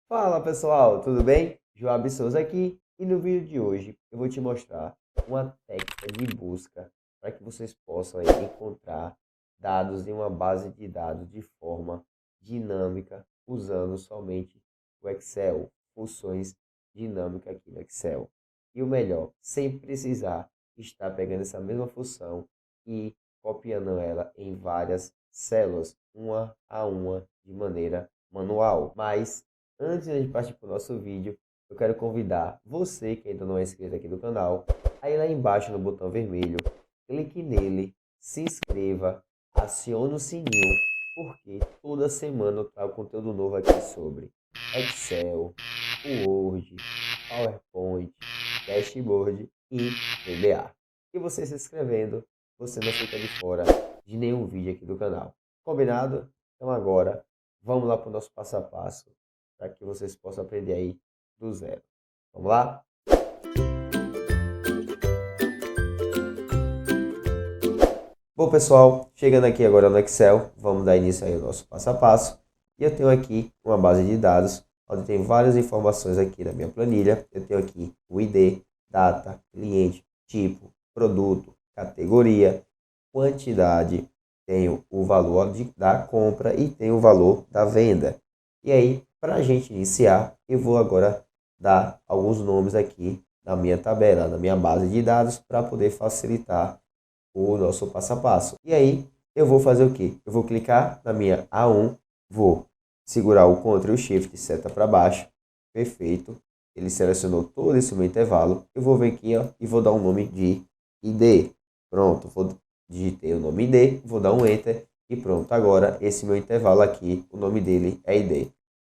Fala pessoal, tudo bem? Joab Souza aqui e no vídeo de hoje eu vou te mostrar uma técnica de busca para que vocês possam aí encontrar dados em uma base de dados de forma dinâmica usando somente o Excel, funções dinâmicas aqui no Excel. E o melhor, sem precisar estar pegando essa mesma função e copiando ela em várias células, uma a uma, de maneira manual. Mas antes de a gente partir para o nosso vídeo, eu quero convidar você que ainda não é inscrito aqui no canal, a ir lá embaixo no botão vermelho, clique nele, se inscreva, acione o sininho, porque toda semana eu trago conteúdo novo aqui sobre Excel, Word, PowerPoint, Dashboard e VBA. E você se inscrevendo, você não fica de fora de nenhum vídeo aqui do canal. Combinado? Então agora, vamos lá para o nosso passo a passo para que vocês possam aprender aí do zero. Vamos lá? Bom, pessoal, chegando aqui agora no Excel, vamos dar início aí ao nosso passo a passo. E eu tenho aqui uma base de dados, onde tem várias informações aqui na minha planilha. Eu tenho aqui o ID, data, cliente, tipo, produto, categoria, quantidade, tenho o valor da compra e tenho o valor da venda. E aí, para a gente iniciar, eu vou agora dar alguns nomes aqui na minha tabela, na minha base de dados, para poder facilitar o nosso passo a passo. E aí, eu vou fazer o quê? Eu vou clicar na minha A1, vou segurar o Ctrl e o Shift, seta para baixo, perfeito. Ele selecionou todo esse meu intervalo. Eu vou vir aqui, ó, e vou dar um nome de ID. Pronto, vou digitei o nome ID, vou dar um Enter e pronto. Agora, esse meu intervalo aqui, o nome dele é ID.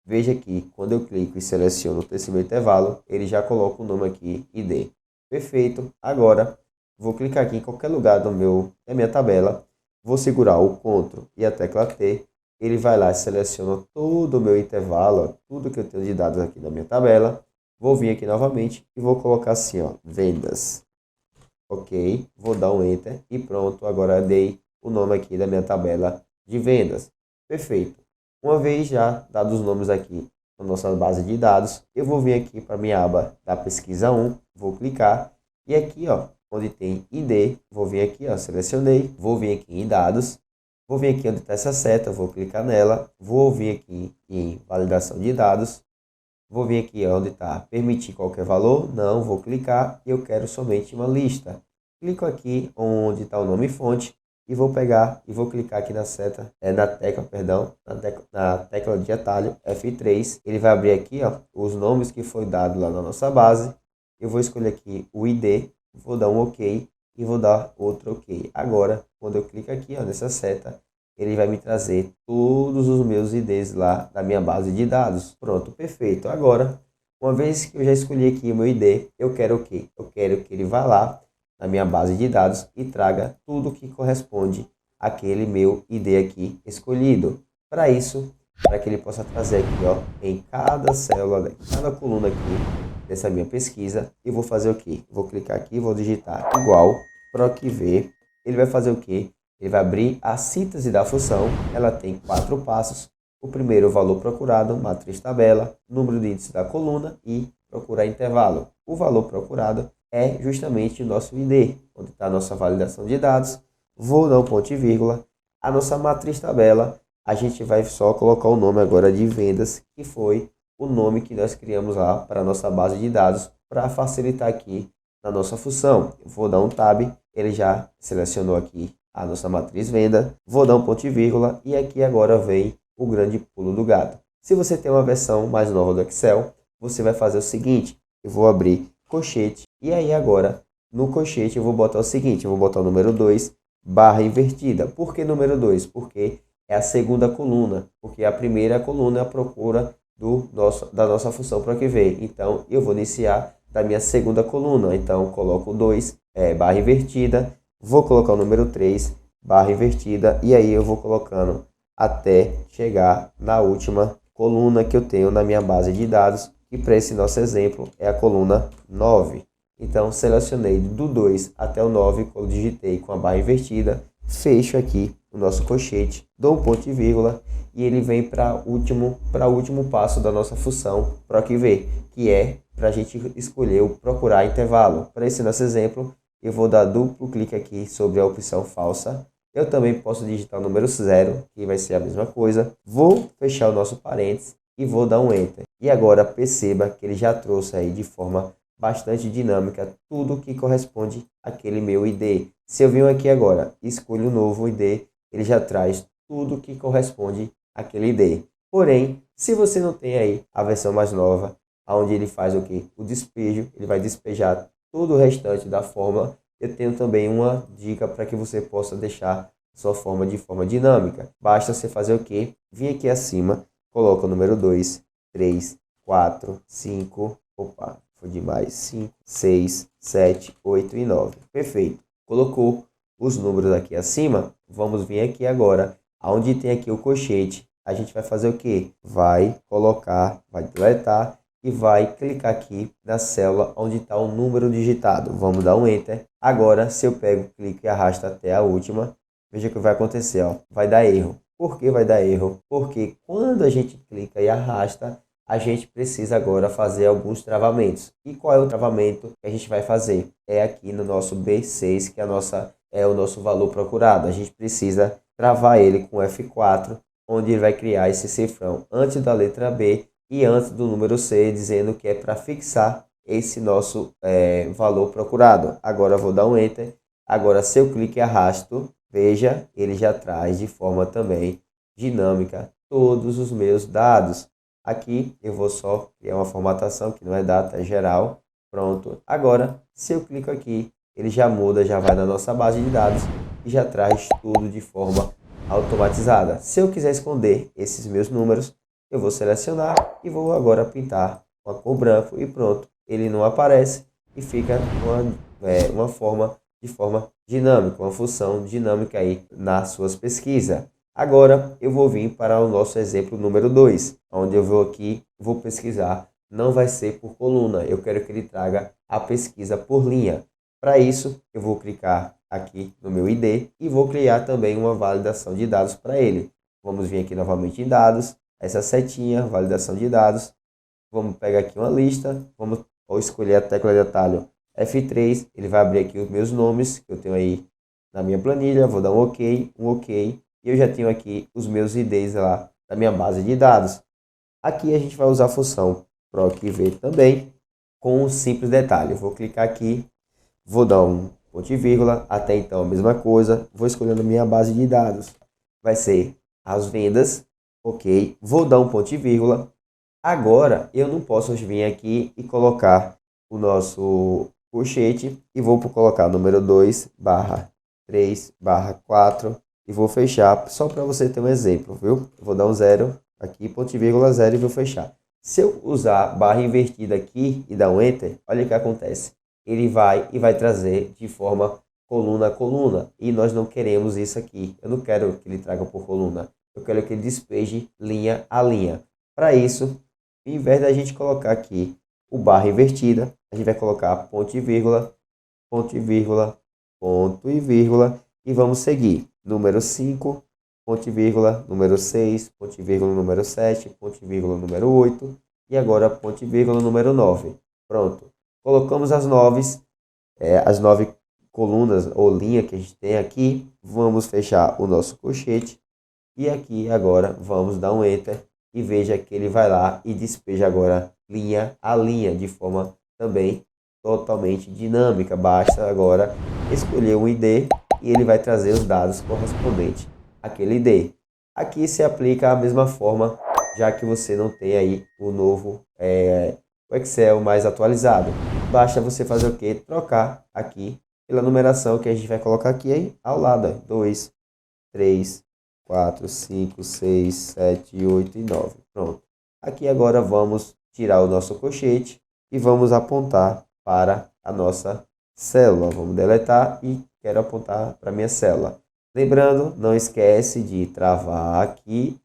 Veja que quando eu clico e seleciono esse meu intervalo, ele já coloca o nome aqui, ID. Perfeito. Agora, vou clicar aqui em qualquer lugar da minha tabela, vou segurar o Ctrl e a tecla T, ele vai lá e seleciona todo o meu intervalo, ó, tudo que eu tenho de dados aqui na minha tabela. Vou vir aqui novamente e vou colocar assim, ó, vendas. Ok, vou dar um Enter e pronto, agora eu dei o nome aqui da minha tabela de vendas. Perfeito. Uma vez já dados os nomes aqui na nossa base de dados, eu vou vir aqui para a minha aba da pesquisa 1, vou clicar e aqui, ó, onde tem ID, vou vir aqui, ó, selecionei, vou vir aqui em dados, vou vir aqui onde está essa seta, vou clicar nela, vou vir aqui em validação de dados, vou vir aqui onde está permitir qualquer valor, não, vou clicar e eu quero somente uma lista. Clico aqui onde está o nome fonte e vou pegar e vou clicar aqui na seta, na tecla de atalho F3. Ele vai abrir aqui, ó, os nomes que foi dado lá na nossa base. Eu vou escolher aqui o ID, vou dar um OK e vou dar outro OK. Agora, quando eu clico aqui, ó, nessa seta, ele vai me trazer todos os meus IDs lá da minha base de dados. Pronto, perfeito. Agora, uma vez que eu já escolhi aqui o meu ID, eu quero o quê? Eu quero que ele vá lá na minha base de dados e traga tudo que corresponde àquele meu ID aqui escolhido. Para isso, para que ele possa trazer aqui, ó, em cada célula, em cada coluna aqui dessa minha pesquisa, eu vou fazer o quê? Vou clicar aqui, vou digitar igual, proc-v, ele vai fazer o quê? Ele vai abrir a síntese da função, ela tem 4 passos. O primeiro, o valor procurado, matriz tabela, número de índice da coluna e procurar intervalo. O valor procurado é justamente o nosso ID, onde está a nossa validação de dados. Vou dar um ponto e vírgula. A nossa matriz tabela, a gente vai só colocar o nome agora de vendas, que foi o nome que nós criamos lá para a nossa base de dados, para facilitar aqui na nossa função. Eu vou dar um tab, ele já selecionou aqui a nossa matriz venda, vou dar um ponto e vírgula e aqui agora vem o grande pulo do gato. Se você tem uma versão mais nova do Excel, você vai fazer o seguinte, eu vou abrir colchete e aí agora no colchete eu vou botar o seguinte, eu vou botar o número 2, barra invertida. Por que número 2? Porque é a segunda coluna, porque a primeira coluna é a procura da nossa função para que vem. Então eu vou iniciar da minha segunda coluna, então coloco 2, barra invertida. Vou colocar o número 3, barra invertida, e aí eu vou colocando até chegar na última coluna que eu tenho na minha base de dados, que para esse nosso exemplo é a coluna 9. Então, selecionei do 2 até o 9, digitei com a barra invertida, fecho aqui o nosso colchete, dou um ponto e vírgula e ele vem para o último passo da nossa função PROC-V, que é para a gente escolher o procurar intervalo. Para esse nosso exemplo, eu vou dar duplo clique aqui sobre a opção falsa. Eu também posso digitar o número 0, que vai ser a mesma coisa. Vou fechar o nosso parênteses e vou dar um Enter. E agora perceba que ele já trouxe aí de forma bastante dinâmica tudo que corresponde àquele meu ID. Se eu venho aqui agora e escolho o novo ID, ele já traz tudo que corresponde àquele ID. Porém, se você não tem aí a versão mais nova, onde ele faz o que? O despejo, ele vai despejar todo o restante da fórmula. Eu tenho também uma dica para que você possa deixar sua forma de forma dinâmica. Basta você fazer o que? Vir aqui acima, coloca o número 2, 3, 4, 5, opa, foi demais, 5, 6, 7, 8 e 9. Perfeito. Colocou os números aqui acima, vamos vir aqui agora, onde tem aqui o colchete, a gente vai fazer o que? Vai colocar, vai deletar e vai clicar aqui na célula onde está o número digitado. Vamos dar um Enter. Agora, se eu pego, clico e arrasto até a última, veja o que vai acontecer, ó, vai dar erro. Por que vai dar erro? Porque quando a gente clica e arrasta, a gente precisa agora fazer alguns travamentos. E qual é o travamento que a gente vai fazer? É aqui no nosso B6, que é o nosso valor procurado. A gente precisa travar ele com F4, onde ele vai criar esse cifrão antes da letra B e antes do número C, dizendo que é para fixar esse nosso valor procurado. Agora eu vou dar um Enter. Agora, se eu clico e arrasto, veja, ele já traz de forma também dinâmica todos os meus dados. Aqui eu vou só criar uma formatação que não é data, é geral. Pronto. Agora, se eu clico aqui, ele já muda, já vai na nossa base de dados e já traz tudo de forma automatizada. Se eu quiser esconder esses meus números, eu vou selecionar e vou agora pintar com a cor branco e pronto. Ele não aparece e fica uma forma dinâmica, uma função dinâmica aí nas suas pesquisas. Agora eu vou vir para o nosso exemplo número 2, onde eu vou pesquisar. Não vai ser por coluna, eu quero que ele traga a pesquisa por linha. Para isso, eu vou clicar aqui no meu ID e vou criar também uma validação de dados para ele. Vamos vir aqui novamente em dados, essa setinha, validação de dados. Vamos pegar aqui uma lista, vamos escolher a tecla de atalho F3, ele vai abrir aqui os meus nomes que eu tenho aí na minha planilha, vou dar um OK, e eu já tenho aqui os meus IDs lá da minha base de dados. Aqui a gente vai usar a função PROC-V também, com um simples detalhe. Eu vou clicar aqui, vou dar um ponto e vírgula, até então a mesma coisa, vou escolhendo minha base de dados. Vai ser as vendas, OK, vou dar um ponto e vírgula. Agora eu não posso vir aqui e colocar o nosso colchete e vou colocar número 2 barra 3 barra 4 e vou fechar só para você ter um exemplo, viu? Eu vou dar um 0 aqui, ponto e vírgula 0 e vou fechar. Se eu usar barra invertida aqui e dar um Enter, olha o que acontece. Ele vai trazer de forma coluna a coluna e nós não queremos isso aqui. Eu não quero que ele traga por coluna, eu quero que ele despeje linha a linha. Para isso, ao invés da gente colocar aqui o barra invertida, a gente vai colocar ponto e vírgula, ponto e vírgula, ponto e vírgula e vamos seguir. Número 5, ponto e vírgula, número 6, ponto e vírgula, número 7, ponto e vírgula, número 8 e agora ponto e vírgula, número 9. Pronto. Colocamos as 9 colunas ou linha que a gente tem aqui. Vamos fechar o nosso colchete e aqui agora vamos dar um Enter. E veja que ele vai lá e despeja agora linha a linha de forma também totalmente dinâmica. Basta agora escolher um ID e ele vai trazer os dados correspondentes àquele ID. Aqui se aplica a mesma forma, já que você não tem aí o novo o Excel mais atualizado. Basta você fazer o que? Trocar aqui pela numeração que a gente vai colocar aqui ao lado. 2, 3, 4, 5, 6, 7, 8 e 9. Pronto. Aqui agora vamos tirar o nosso colchete e vamos apontar para a nossa célula. Vamos deletar e quero apontar para a minha célula. Lembrando, não esquece de travar aqui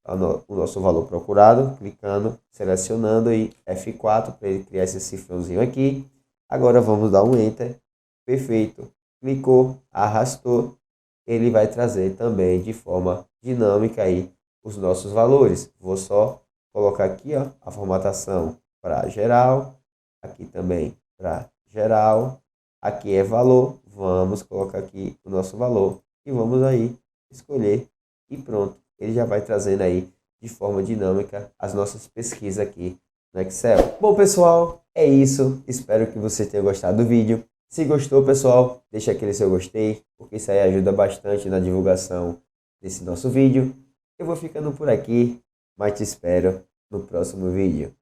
o nosso valor procurado, clicando, selecionando e F4 para ele criar esse cifrãozinho aqui. Agora vamos dar um Enter. Perfeito. Clicou, arrastou ele vai trazer também de forma dinâmica aí os nossos valores. Vou só colocar aqui, ó, a formatação para geral, aqui também para geral, aqui é valor, vamos colocar aqui o nosso valor e vamos aí escolher e pronto. Ele já vai trazendo aí de forma dinâmica as nossas pesquisas aqui no Excel. Bom, pessoal, é isso. Espero que você tenha gostado do vídeo. Se gostou, pessoal, deixa aquele seu gostei, porque isso aí ajuda bastante na divulgação desse nosso vídeo. Eu vou ficando por aqui, mas te espero no próximo vídeo.